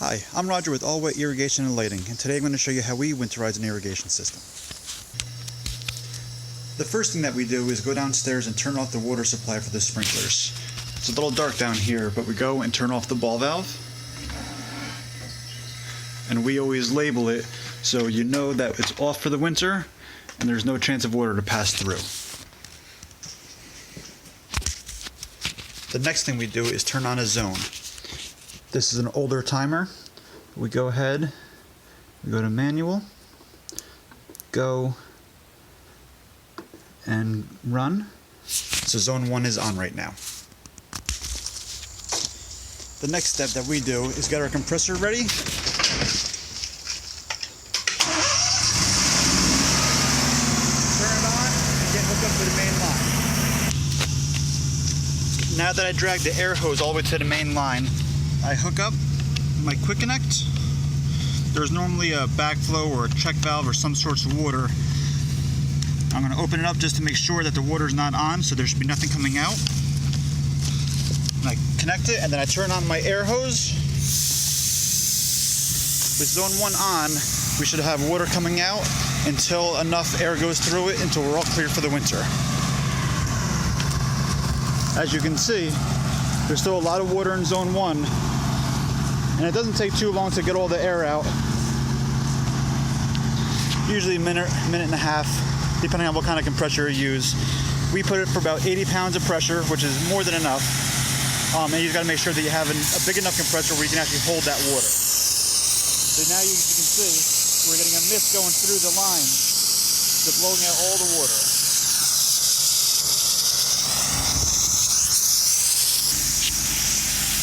Hi, I'm Roger with All Wet Irrigation and Lighting, and today I'm going to show you how we winterize an irrigation system. The first thing that we do is go downstairs and turn off the water supply for the sprinklers. It's a little dark down here, but we go and turn off the ball valve. And we always label it so you know that it's off for the winter and there's no chance of water to pass through. The next thing we do is turn on a zone. This is an older timer. We go ahead, we go to manual, go and run. So zone 1 is on right now. The next step that we do is get our compressor ready. Turn it on and get hooked up to the main line. Now that I drag the air hose all the way to the main line, I hook up my quick connect. There's normally a backflow or a check valve or some sorts of water. I'm going to open it up just to make sure that the water is not on, so there should be nothing coming out. And I connect it, and then I turn on my air hose. With zone 1 on, we should have water coming out until enough air goes through it until we're all clear for the winter. As you can see, there's still a lot of water in zone 1. And it doesn't take too long to get all the air out. Usually a minute and a half, depending on what kind of compressor you use. We put it for about 80 pounds of pressure, which is more than enough. And you just got to make sure that you have a big enough compressor where you can actually hold that water. So now you can see we're getting a mist going through the line, just blowing out all the water.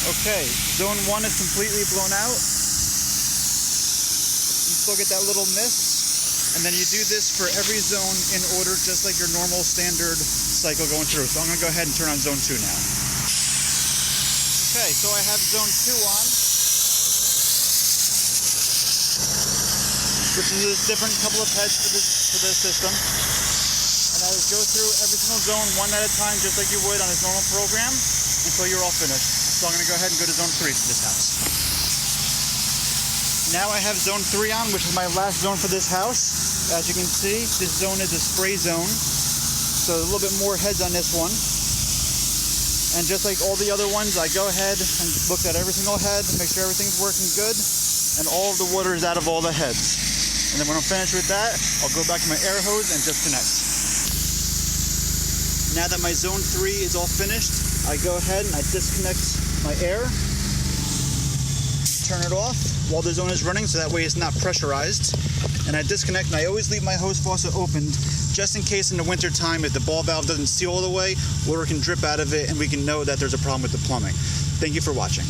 Okay, zone 1 is completely blown out. You still get that little mist, and then you do this for every zone in order, just like your normal standard cycle going through. So I'm going to go ahead and turn on zone 2 now. Okay, so I have zone 2 on, which is a different couple of heads for this system. And I just go through every single zone one at a time, just like you would on this normal program, until you're all finished. So I'm going to go ahead and go to zone 3 for this house. Now I have zone 3 on, which is my last zone for this house. As you can see, this zone is a spray zone. So a little bit more heads on this one. And just like all the other ones, I go ahead and look at every single head, make sure everything's working good, and all of the water is out of all the heads. And then when I'm finished with that, I'll go back to my air hose and just connect. Now that my zone 3 is all finished, I go ahead and I disconnect my air, turn it off while the zone is running so that way it's not pressurized, and I disconnect, and I always leave my hose faucet opened just in case in the winter time if the ball valve doesn't seal all the way, water can drip out of it and we can know that there's a problem with the plumbing. Thank you for watching.